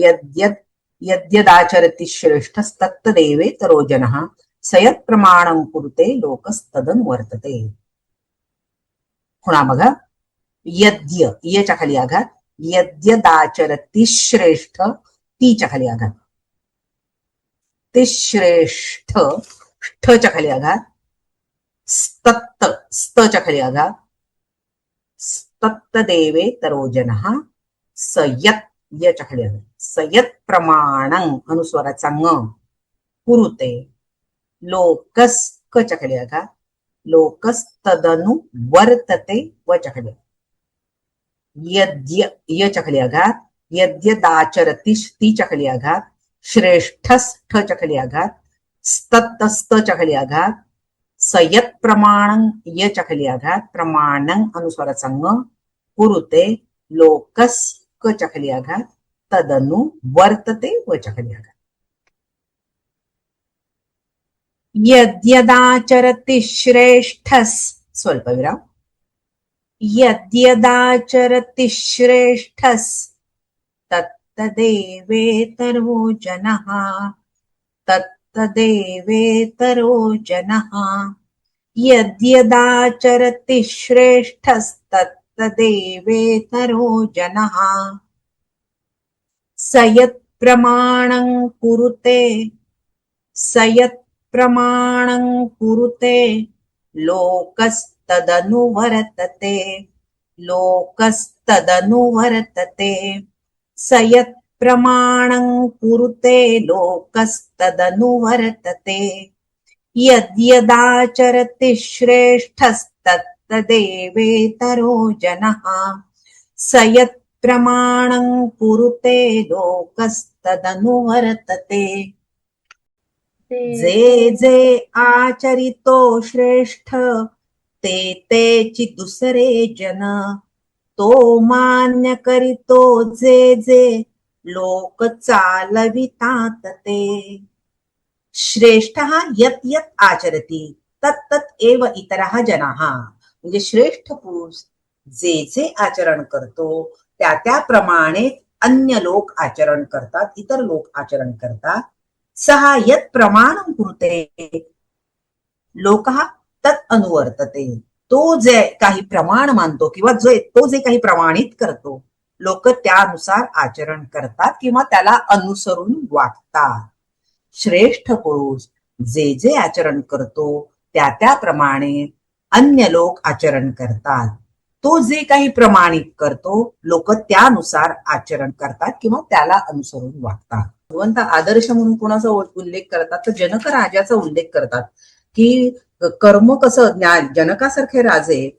यद्यद् यद्यदाचरति श्रेष्ठस्तत्तदेवेतरो जनः स यत्प्रमाणं कुरुते लोकस्तदनुवर्तते. पुन्हा बघा, यद्य यच्या खाली आघात, यद्यदाचरति श्रेष्ठ तीच्या खाली आघात, ते श्रेष्ठ ष्ठच्या खाली आघात, स्तत्त स्तच्या खाली आघात, स्तत्तदेवेतरो जनः सयत् यच्या खाली आघात, सयत् प्रमाणं अनुस्वाराचा ङ कुरुते लोकस कच्या खाली आघात, लोकस्तदनु वर्तते वच्या खाली, यद्य यच्या खाली आघात, यद्यदाचरति तीच्या खाली आघात, श्रेष्ठस ठच्या खाली आघात, स्तत्तस्तच्या खाली आघात, सयत् प्रमाणं यच्या खाली आघात, प्रमाणं अनुस्वाराचा ङ कुरुते लोकस कच्या खाली आघात, तदनु वर्तते वच्या खाली आघात. यद्यदाचरति श्रेष्ठस स्वल्पविराम, यद्यदाचरति श्रेष्ठस तत्तदेवेतरो जनः, तत्तदेवेतरो जनः, यद्यदाचरति श्रेष्ठस्तत्तदेवेतरो जनः स यत्प्रमाणं कुरुते, स यत्प्रमाणं कुरुते लोकस्तदनुवर्तते, लोकस्तदनुवर्तते, स यत्प्रमाणं कुरुते लोकस्तदनुवर्तते, यद्यदाचरति श्रेष्ठस्तत्तदेवेतरो जनः स यत्प्रमाणं कुरुते लोकस्तदनुवर्तते. जे जे आचरितो श्रेष्ठ ते तेची दुसरे जन, तो मान्य करीतो जे जे लोक चालवितात ते. श्रेष्ठः यत् यत् आचरति तत् तत् एव इतरः जनाः, म्हणजे श्रेष्ठ पुरुष जे जे आचरण करतो त्या त्याप्रमाणे अन्य लोक आचरण करतात, इतर लोक आचरण करतात. सः यत् प्रमाणं कुरुते लोकः तत् अनुवर्तते, तो जे काही प्रमाण मानतो किंवा तो जे काही प्रमाणित करतो लोक त्यानुसार आचरण करतात किंवा त्याला अनुसरून वागतात. श्रेष्ठ पुरुष जे जे आचरण करतो त्या त्याप्रमाणे अन्य लोक आचरण करतात. तो जे काही प्रमाणित करतो लोक त्यानुसार आचरण करतात किंवा त्याला अनुसरून वागतात. भगवंत आदर्श म्हणून कोणाचा उल्लेख करतात तर जनक राजाचा उल्लेख करतात की कर्म कसं, जनकासारखे राजे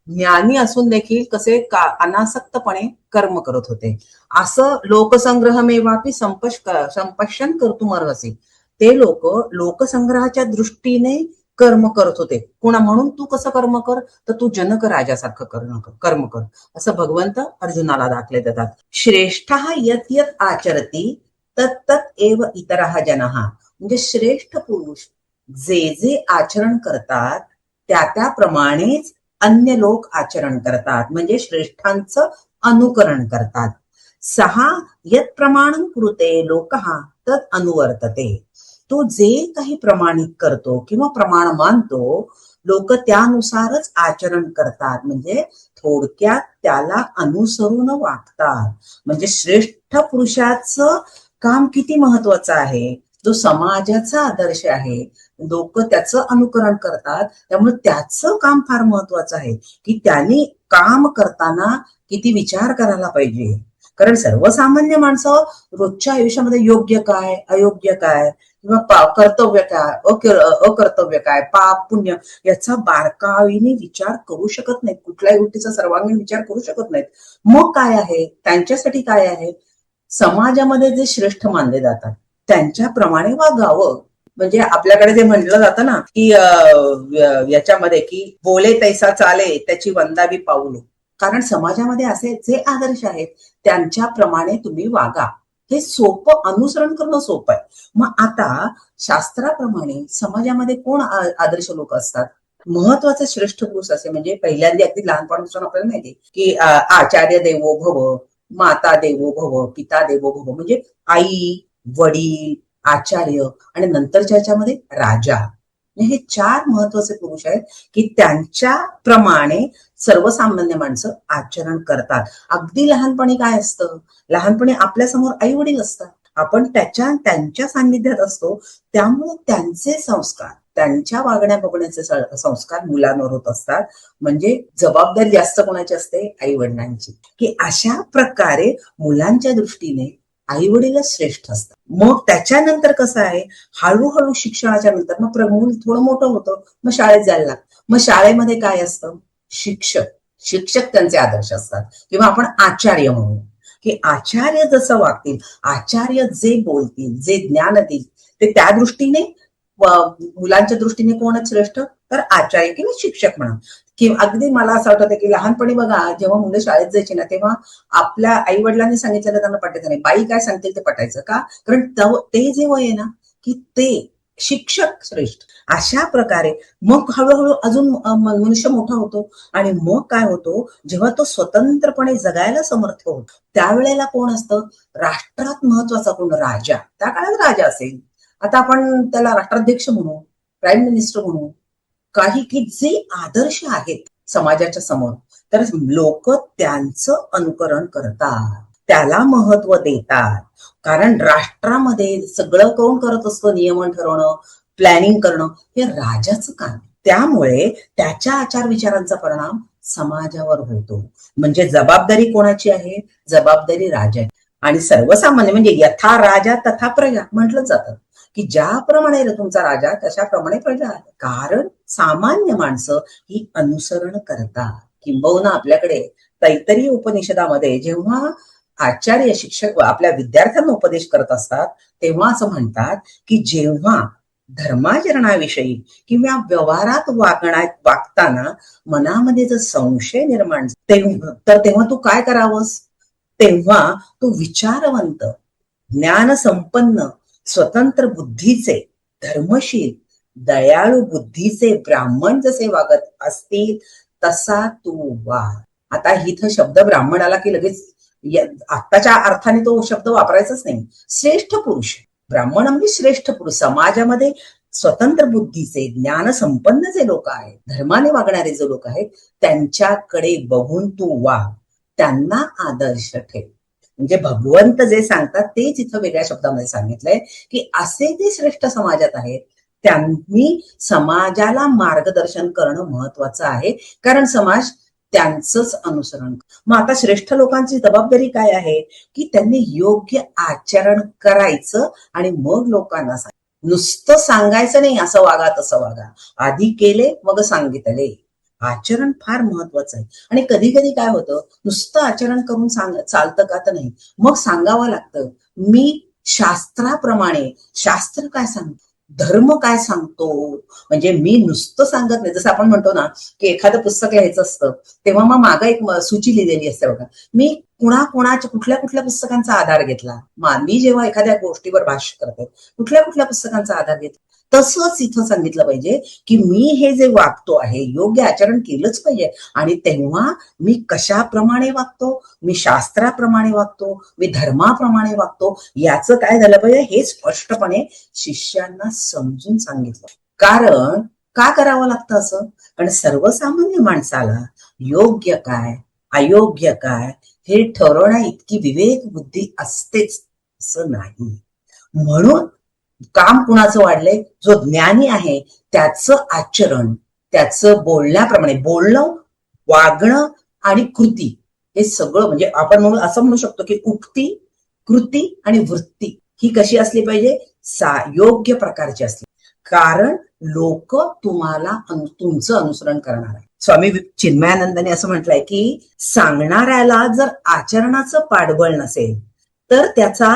ज्ञानी असून देखील कसे अनासक्तपणे कर्म करत होते. असं लोकसंग्रहमेवापि संपश्यन कर्तुमर्हसि, ते लोक लोकसंग्रहाच्या दृष्टीने कर्म करत होते. पुन्हा म्हणून तू कसं कर्म कर तर तू जनक राजासारखं कर्म कर, असं भगवंत अर्जुनाला दाखले देतात. श्रेष्ठः यत् यत् आचरति तत् तत् एव इतरः जनः, म्हणजे श्रेष्ठ पुरुष जे जे आचरण करतात त्या त्याप्रमाणेच अन्य लोक आचरण करतात, म्हणजे श्रेष्ठांचं अनुकरण करतात. सः यत् प्रमाणं कुरुते लोकः तत् अनुवर्तते, तो जे काही प्रमाणित करतो किंवा प्रमाण मानतो लोक त्यानुसारच आचरण करतात, म्हणजे थोडक्यात त्याला अनुसरून वागतात. म्हणजे श्रेष्ठ पुरुषाचं काम किती महत्वाचं आहे, जो समाजाचा आदर्श आहे, लोक त्याचं अनुकरण करतात. त्यामुळे त्याचं काम फार महत्वाचं आहे की त्यांनी काम करताना किती विचार करायला पाहिजे. कारण सर्वसामान्य माणसं रोजच्या आयुष्यामध्ये योग्य काय अयोग्य काय किंवा कर्तव्य काय अकर्तव्य काय पाप पुण्य याचा बारकाईने विचार करू शकत नाहीत, कुठल्याही गोष्टीचा सर्वांगीण विचार करू शकत नाहीत. मग काय आहे त्यांच्यासाठी, काय आहे समाजामध्ये जे श्रेष्ठ मानले जातात त्यांच्याप्रमाणे वागावं. म्हणजे आपल्याकडे जे म्हटलं जातं ना की याच्यामध्ये की बोले तैसा चाले त्याची वंदावी पाऊले, कारण समाजामध्ये असे जे आदर्श आहेत त्यांच्याप्रमाणे तुम्ही वागा. हे सोपं, अनुसरण करणं सोपं आहे. मग आता शास्त्राप्रमाणे समाजामध्ये कोण आदर्श लोक असतात, महत्वाचे श्रेष्ठ पुरुष असे म्हणजे पहिल्यांदा अगदी लहानपणापासून आपल्याला माहिती की आचार्य देवो भव, माता देवो भव, पिता देवो भव, म्हणजे आई, वडील, आचार्य आणि नंतरच्या ह्याच्यामध्ये राजा. हे 4 महत्वाचे पुरुष आहेत की त्यांच्याप्रमाणे सर्वसामान्य माणसं आचरण करतात. अगदी लहानपणी काय असतं, लहानपणी आपल्या समोर आई वडील असतात, आपण त्यांच्या सान्निध्यात असतो, त्यामुळे त्यांचे संस्कार, त्यांच्या वागण्या बघण्याचे संस्कार मुलांवर होत असतात. म्हणजे जबाबदारी जास्त कोणाची असते, आई वडिलांची. की अशा प्रकारे मुलांच्या दृष्टीने आई वडीलच श्रेष्ठ असतात. मग त्याच्यानंतर कसं आहे, हळूहळू शिक्षणाच्या नंतर मग मूल थोडं मोठं होतं, मग शाळेत जायला लागतं. मग शाळेमध्ये काय असतं, शिक्षक शिक्षक त्यांचे आदर्श असतात, किंवा आपण आचार्य म्हणू, की आचार्य जसं वागतील, आचार्य जे बोलतील, जे ज्ञान देतील, ते त्या दृष्टीने मुलांच्या दृष्टीने कोणच श्रेष्ठ, तर आचार्य किंवा शिक्षक म्हणा. की अगदी मला असं आठवतं की लहानपणी बघा, जेव्हा मुलं शाळेत जायची ना, तेव्हा आपल्या आई वडिलांनी सांगितलेलं त्यांना पटायचं नाही, बाई काय सांगतील ते पटायचं का, कारण ते जे वय आहे ना, की ते शिक्षक श्रेष्ठ. अशा प्रकारे मग हळूहळू अजून मनुष्य मोठा होतो, आणि मग काय होतो, जेव्हा तो स्वतंत्रपणे जगायला समर्थ होतो, त्यावेळेला कोण असतं, राष्ट्रात महत्वाचा कोण, राजा. त्या काळात राजा असेल, आता आपण त्याला राष्ट्राध्यक्ष म्हणू, प्राईम मिनिस्टर म्हणू, काही की जे आदर्श आहेत समाजाच्या समोर, तर लोक त्यांचं अनुकरण करतात, त्याला महत्व देतात. कारण राष्ट्रामध्ये सगळं कोण करत असतं, नियमन ठरवणं, प्लॅनिंग करणं, हे राजाचं काम. त्यामुळे त्याच्या आचार विचारांचा परिणाम समाजावर होतो. म्हणजे जबाबदारी कोणाची आहे, जबाबदारी राजा. आणि सर्वसामान्य म्हणजे यथा राजा तथा प्रजा म्हटलं जातं, की ज्याप्रमाणे तुमचा राजा तशाप्रमाणे प्रजा आहे. कारण सामान्य माणसं ही अनुसरण करतात. किंबहुना आपल्याकडे तैत्तरीय उपनिषदामध्ये जेव्हा आचार्य शिक्षक आपल्या विद्यार्थ्यांना उपदेश करत असतात, तेव्हा असं म्हणतात की जेव्हा धर्माचरणाविषयी किंवा व्यवहारात वागताना मनामध्ये जर संशय निर्माण तर तेव्हा तू काय करावंस, तेव्हा तू विचारवंत, ज्ञान संपन्न, स्वतंत्र बुद्धीचे, धर्मशील, दयाळू बुद्धीचे ब्राह्मण जसे वागत असतील तसा तू वाग. आता इथं शब्द ब्राह्मण आला की लगेच आत्ताच्या अर्थाने तो शब्द वापरायचाच नाही. श्रेष्ठ पुरुष, ब्राह्मण म्हणजे श्रेष्ठ पुरुष, समाजामध्ये स्वतंत्र बुद्धीचे, ज्ञान संपन्न जे लोक आहेत, धर्माने वागणारे जे लोक आहेत, त्यांच्याकडे बघून तू वाग, त्यांना आदर्श ठेव. म्हणजे भगवंत जे सांगतात तेच इथं वेगळ्या शब्दामध्ये सांगितलंय, की असे जे श्रेष्ठ समाजात आहेत त्यांनी समाजाला मार्गदर्शन करणं महत्वाचं आहे, कारण समाज त्यांचंच अनुसरण. मग आता श्रेष्ठ लोकांची जबाबदारी काय आहे, की त्यांनी योग्य आचरण करायचं आणि मग लोकांना नुसतं सांगायचं नाही, असं वागा तसं वागा, आधी केले मग सांगितले. आचरण फार महत्वाचं आहे. आणि कधी कधी काय होतं, नुसतं आचरण करून चालतं का, तर नाही, मग सांगावं लागतं, मी शास्त्राप्रमाणे, शास्त्र काय सांगतो, धर्म काय सांगतो. म्हणजे मी नुसतं सांगत नाही. जसं आपण म्हणतो ना, की एखादं पुस्तक लिहायचं असतं तेव्हा मग मागं एक सूची लिहिलेली असते बघा, मी कुठल्या कुठल्या पुस्तकांचा आधार घेतला, मी जेव्हा एखाद्या गोष्टीवर भाष्य करते कुठल्या कुठल्या पुस्तकांचा आधार घेतला. तसंच इथं सांगितलं पाहिजे की मी हे जे वागतो आहे योग्य आचरण केलंच पाहिजे. आणि तेव्हा मी कशाप्रमाणे वागतो, मी शास्त्राप्रमाणे वागतो, मी धर्माप्रमाणे वागतो, याचं काय झालं पाहिजे हे स्पष्टपणे शिष्यांना समजून सांगितलं. कारण का करावं लागतं असं, कारण सर्वसामान्य माणसाला योग्य काय अयोग्य काय हे ठरवण्या इतकी विवेक बुद्धी असतेच असं नाही. म्हणून काम कुणाचं वाढलंय, जो ज्ञानी आहे त्याचं आचरण, त्याचं बोलण्याप्रमाणे, बोलणं, वागणं आणि कृती, हे सगळं म्हणजे आपण असं म्हणू शकतो की उक्ती, कृती आणि वृत्ती ही कशी असली पाहिजे, योग्य प्रकारची असली, कारण लोक तुम्हाला तुमचं अनुसरण करणार आहे. स्वामी चिन्मयानंदाने असं म्हटलंय की सांगणाऱ्याला जर आचरणाचं पाठबळ नसेल तर त्याचा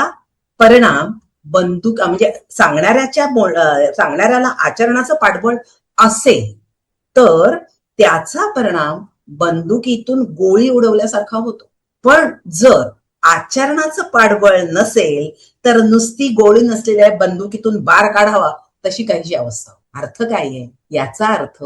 परिणाम बंदूक, म्हणजे सांगणाऱ्याला आचरणाचं पाठबळ असेल तर त्याचा परिणाम बंदुकीतून गोळी उडवल्यासारखा होतो. पण जर आचरणाचं पाठबळ नसेल तर नुसती गोळी नसलेल्या बंदुकीतून बार काढावा तशी काहीची अवस्था. अर्थ काय आहे याचा अर्थ,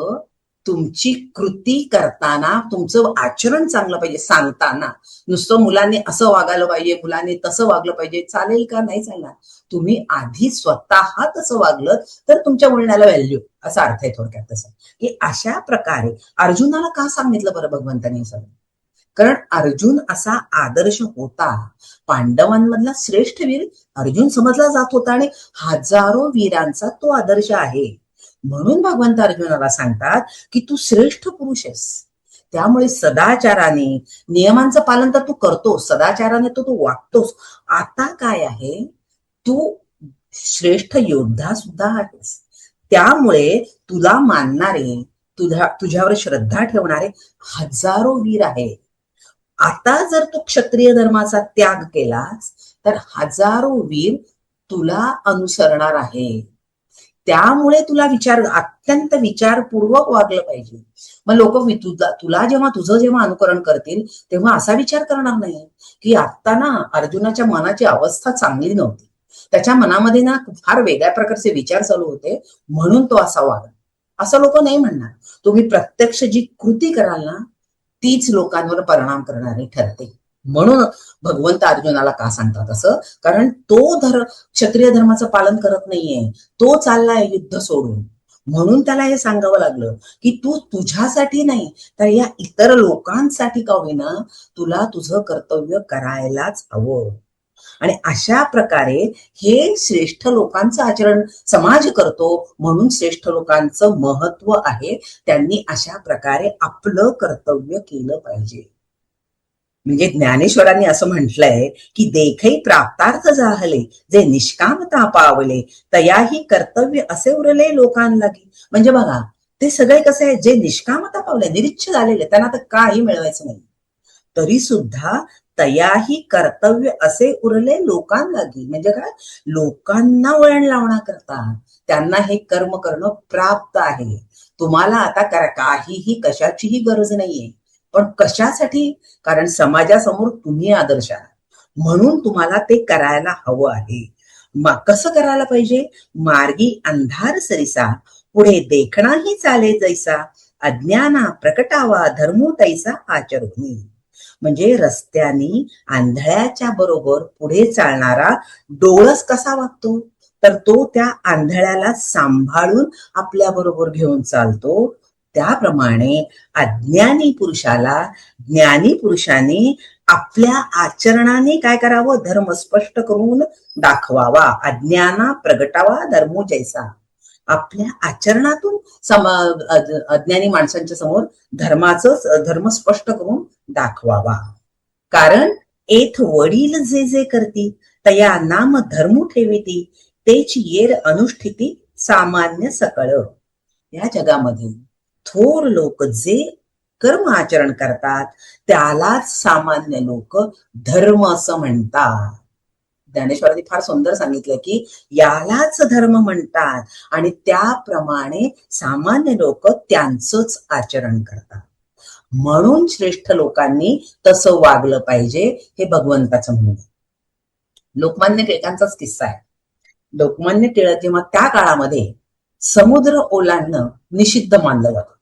तुमची कृती करताना तुमचं आचरण चांगलं पाहिजे. सांगताना नुसतं मुलांनी असं वागायला पाहिजे, मुलांनी तसं वागलं पाहिजे, चालेल का? नाही चालणार. तुम्ही आधी स्वतः तसं वागलं तर तुमच्या बोलण्याला व्हॅल्यू, असा अर्थ आहे थोडक्यात. तसं की अशा प्रकारे अर्जुनाला का सांगितलं बरं भगवंतांनी हे सगळं? कारण अर्जुन असा आदर्श होता. पांडवांमधला श्रेष्ठ वीर अर्जुन समजला जात होता आणि हजारो वीरांचा तो आदर्श आहे. म्हणून भगवंत अर्जुनाला सांगतात की तू श्रेष्ठ पुरुष आहेस. त्यामुळे सदाचाराने, नियमांचं पालन तर तू करतोस, सदाचाराने तू वागतोस. आता काय आहे, तू श्रेष्ठ योद्धा सुद्धा आहेस. त्यामुळे तुला मानणारे, तुझ्यावर श्रद्धा ठेवणारे हजारो वीर आहेत. आता जर तू क्षत्रिय धर्माचा त्याग केलास तर हजारो वीर तुला अनुसरणार आहे. त्यामुळे तुला अत्यंत विचारपूर्वक वागलं पाहिजे. मग लोक तुला जेव्हा अनुकरण करतील तेव्हा असा विचार करणार नाही की आता ना अर्जुनाच्या मनाची अवस्था चांगली नव्हती, त्याच्या मनामध्ये ना फार वेगळ्या प्रकारचे विचार चालू होते म्हणून तो असा वागला, असं लोक नाही म्हणणार. तुम्ही प्रत्यक्ष जी कृती कराल ना तीच लोकांवर परिणाम करणारी ठरते. म्हणून भगवंत अर्जुनाला का सांगतात असं? कारण तो क्षत्रिय धर्माचं पालन करत नाहीये, तो चाललाय युद्ध सोडून. म्हणून त्याला हे सांगावं लागलं की तू तुझ्यासाठी नाही तर या इतर लोकांसाठी का होईना तुला तुझं कर्तव्य करायलाच हवं. आणि अशा प्रकारे हे श्रेष्ठ लोकांचं आचरण समाज करतो, म्हणून श्रेष्ठ लोकांचं महत्व आहे. त्यांनी अशा प्रकारे आपलं कर्तव्य केलं पाहिजे. म्हणजे ज्ञानेश्वरांनी असं म्हटलंय की देखै प्राप्तार्थ जाहले, जे निष्कामता पावले, तयाही कर्तव्य असे उरले लोकांलागी. म्हणजे बघा, ते सगळे कसे आहे, जे निष्कामता पावले, निरीच्छ झालेले, त्यांना तर काही मिळवायचं नाही, तरी सुद्धा तयाही कर्तव्य असे उरले लोकांलागी. म्हणजे काय, लोकांना वळण लावण्याकरता त्यांना हे कर्म करणं प्राप्त आहे. तुम्हाला आता काहीही कशाचीही गरज नाहीये. पण कशासाठी? कारण समाजासमोर तुम्ही आदर्श आहात, म्हणून तुम्हाला ते करायला हवं आहे. कसं करायला पाहिजे? मार्गी अंधार सरिसा, पुढे देखणाही चाले जैसा, अज्ञाना प्रकटावा धर्मो तैसा आचरणी. म्हणजे रस्त्यानी आंधळ्याच्या बरोबर पुढे चालणारा डोळस कसा वागतो, तर तो त्या आंधळ्याला सांभाळून आपल्या बरोबर घेऊन चालतो. त्याप्रमाणे अज्ञानी पुरुषाला ज्ञानी पुरुषांनी आपल्या आचरणाने काय करावं? धर्म स्पष्ट करून दाखवावा. अज्ञाना प्रगटावा धर्मो जैसा. आपल्या आचरणातून अज्ञानी माणसांच्या समोर धर्म स्पष्ट करून दाखवावा. कारण एथ वडील जे जे करती, तया नाम धर्म ठेविती, तेच येर अनुष्ठिती सामान्य सकळ. या जगामध्ये थोर लोक जे कर्म आचरण करतात त्यालाच सामान्य लोक धर्म असं म्हणतात. ज्ञानेश्वरांनी फार सुंदर सांगितलं की यालाच धर्म म्हणतात आणि त्याप्रमाणे सामान्य लोक त्यांचंच आचरण करतात. म्हणून श्रेष्ठ लोकांनी तसं वागलं पाहिजे, हे भगवंताचं म्हणणं. लोकमान्य टिळकांचाच किस्सा आहे. लोकमान्य टिळक जेव्हा त्या काळामध्ये समुद्र ओलांडणं निषिद्ध मानलं जातं.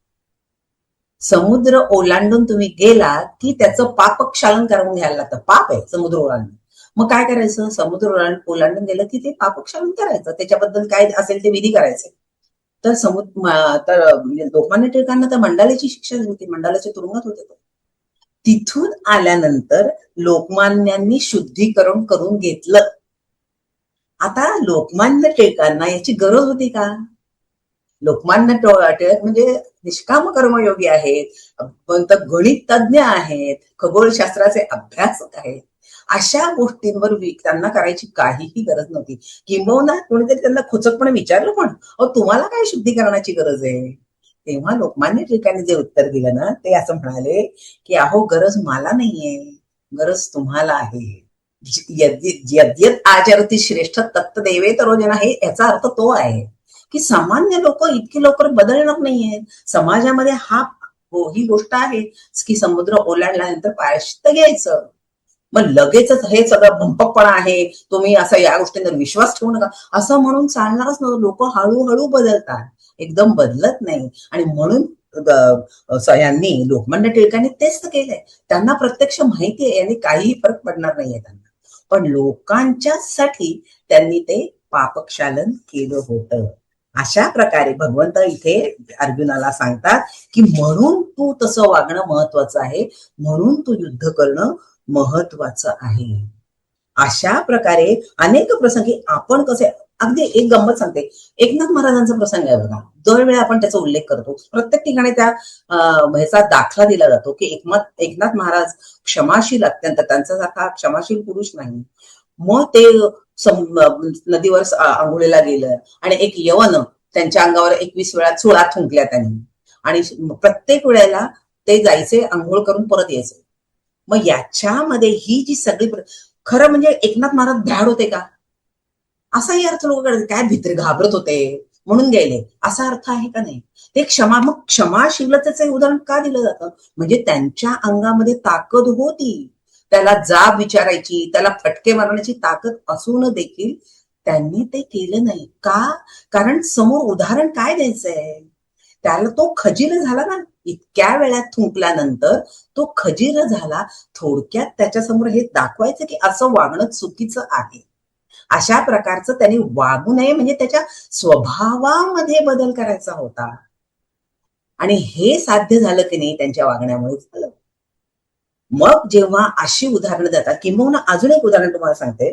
समुद्र ओलांडून तुम्ही गेला की त्याचं पापक्षालन करून घ्यायला लागतं. पाप आहे समुद्र ओलांडणं. मग काय करायचं? समुद्र ओलांडून गेलं की ते पापक्षालन करायचं, त्याच्याबद्दल काय असेल ते विधी करायचे. तर लोकमान्य टिळकांना तर मंडालेची शिक्षा होती, मंडाल्याच्या तुरुंगात होते. तिथून आल्यानंतर लोकमान्यांनी शुद्धीकरण करून घेतलं. आता लोकमान्य टिळकांना याची गरज होती का? लोकमान्य टिळक म्हणजे निष्काम कर्मयोगी आहेत, गणित तज्ञ आहेत, खगोलशास्त्राचे अभ्यासक आहेत. अशा गोष्टींवर त्यांना करायची काहीही गरज नव्हती. किंबहुना कोणीतरी त्यांना खुचकपणे विचारलं पण, तुम्हाला काय शुद्धीकरणाची गरज आहे? तेव्हा लोकमान्य टिळकांनी जे उत्तर दिलं ना ते असं म्हणाले की अहो, गरज मला नाहीये, गरज तुम्हाला आहे. यद्यत आचरती श्रेष्ठ तत्देवे तरोजना, हे याचा अर्थ तो आहे की सामान्य लोक इतकी लवकर बदलणार नाहीये. समाजामध्ये ही गोष्ट आहे की समुद्र ओलांडल्यानंतर प्रायश्चित्त घ्यायचं. मग लगेचच हे सगळं भंपकपणा आहे, तुम्ही असं या गोष्टींवर विश्वास ठेवू नका असं म्हणून चालणारच नव्हतं. लोक हळूहळू बदलतात, एकदम बदलत नाही. आणि म्हणून यांनी लोकमान्य टिळकांनी तेच तर केलंय. त्यांना प्रत्यक्ष माहिती आहे आणि काहीही फरक पडणार नाहीये त्यांना, पण लोकांच्यासाठी त्यांनी ते पापक्षालन केलं होतं. अशा प्रकारे भगवंत इथे अर्जुनाला सांगतात की म्हणून तू तसं वागणं महत्वाचं आहे, म्हणून तू युद्ध करणं महत्वाचं आहे. अशा प्रकारे अनेक प्रसंगी आपण कसे, अगदी एक गंमत सांगते, एकनाथ महाराजांचा प्रसंग आहे बघा, दरवेळी आपण त्याचा उल्लेख करतो, प्रत्येक ठिकाणी त्या ह्याचा दाखला दिला जातो की एकनाथ महाराज क्षमाशील, अत्यंत त्यांच्यासारखा क्षमाशील पुरुष नाही. मग ते नदीवर आंघोळीला गेलं आणि एक यवन त्यांच्या अंगावर 21 वेळा चुळा थुंकल्या त्यांनी, आणि प्रत्येक वेळेला ते जायचे, आंघोळ करून परत यायचे. मग याच्यामध्ये ही जी सगळी खरं म्हणजे एकनाथ महाराज भ्याड होते का, असाही अर्थ लोक काय भित्री घाबरत होते म्हणून गेले, असा अर्थ आहे का नाही. ते मग क्षमाशीलतेचे उदाहरण का दिलं जातं, म्हणजे त्यांच्या अंगामध्ये ताकद होती, त्याला जाब विचारायची, त्याला फटके मारण्याची ताकद असून देखील त्यांनी ते केलं नाही. का, कारण समोर उदाहरण काय द्यायचंय, त्याला तो खजील झाला ना, इतक्या वेळात थुंकल्यानंतर तो खजील झाला. थोडक्यात त्याच्यासमोर हे दाखवायचं की असं वागणं चुकीचं आहे, अशा प्रकारचं त्यांनी वागू नये, म्हणजे त्याच्या स्वभावामध्ये बदल करायचा होता. आणि हे साध्य झालं की नाही त्यांच्या वागण्यामुळे झालं. मग जेव्हा अशी उदाहरणं देतात, किंवा अजून एक उदाहरण तुम्हाला सांगते,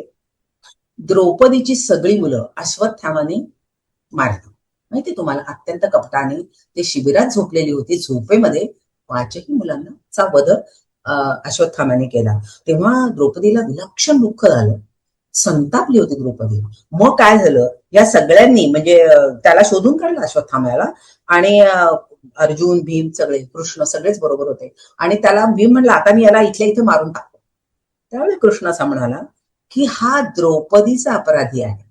द्रौपदीची सगळी मुलं अश्वत्थामाने मारली माहिती तुम्हाला, अत्यंत कपटाने. ते शिबिरात झोपलेली होती, झोपेमध्ये 5ही मुलांचा वध अश्वत्थामाने केला. तेव्हा द्रौपदीला विलक्षण दुःख झालं, संतापली होती द्रौपदी. मग काय झालं, या सगळ्यांनी म्हणजे त्याला शोधून काढलं अश्वत्थाम्याला, आणि अर्जुन, भीम, सगळे, कृष्ण सगळेच बरोबर होते. आणि त्याला भीम म्हणला, आता मी याला इथल्या इथे मारून टाकतो. त्यावेळी कृष्ण असा म्हणाला की हा द्रौपदीचा अपराधी आहे,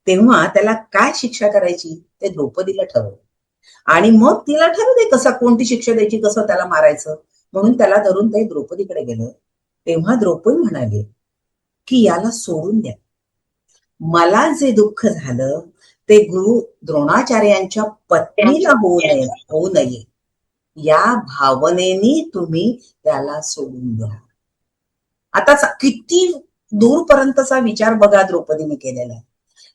तेव्हा त्याला काय शिक्षा करायची ते द्रौपदीला ठरवलं, आणि मग तिला ठरवू दे कसं, कोणती शिक्षा द्यायची, कसं त्याला मारायचं. म्हणून त्याला धरून ते द्रौपदीकडे गेलं. तेव्हा द्रौपदी म्हणाली की याला सोडून द्या, मला जे दुःख झालं ते गुरु द्रोणाचार्यांच्या पत्नीला होऊ नये या भावनेनी तुम्ही त्याला सोडून द्या. आता किती दूरपर्यंतचा विचार बघा द्रौपदीने केलेला आहे.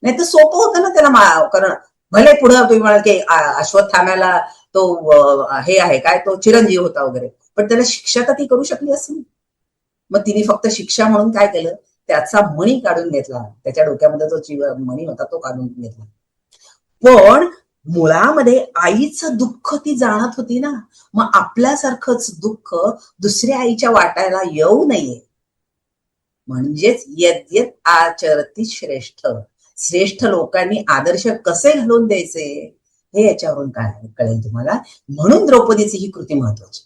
नाही तर सोपं होतं ना त्याला, कारण भले पुढे तुम्ही म्हणाल की अश्वत्थाम्याला तो हे आहे काय, तो चिरंजीव होता वगैरे, पण त्याला शिक्षा तर ती करू शकली असेल. मग तिने फक्त शिक्षा म्हणून काय केलं, त्याचा मणी काढून घेतला, त्याच्या डोक्यामध्ये जो मणी होता तो काढून घेतला. पण मुळामध्ये आईचं दुःख ती जाणत होती ना, मग आपल्यासारखंच दुःख दुसऱ्या आईच्या वाटायला येऊ नये, म्हणजेच यद्यत आचरती श्रेष्ठ, श्रेष्ठ लोकांनी आदर्श कसे घालून द्यायचे हे याच्यावरून काय कळेल तुम्हाला. म्हणून द्रौपदीची ही कृती महत्वाची.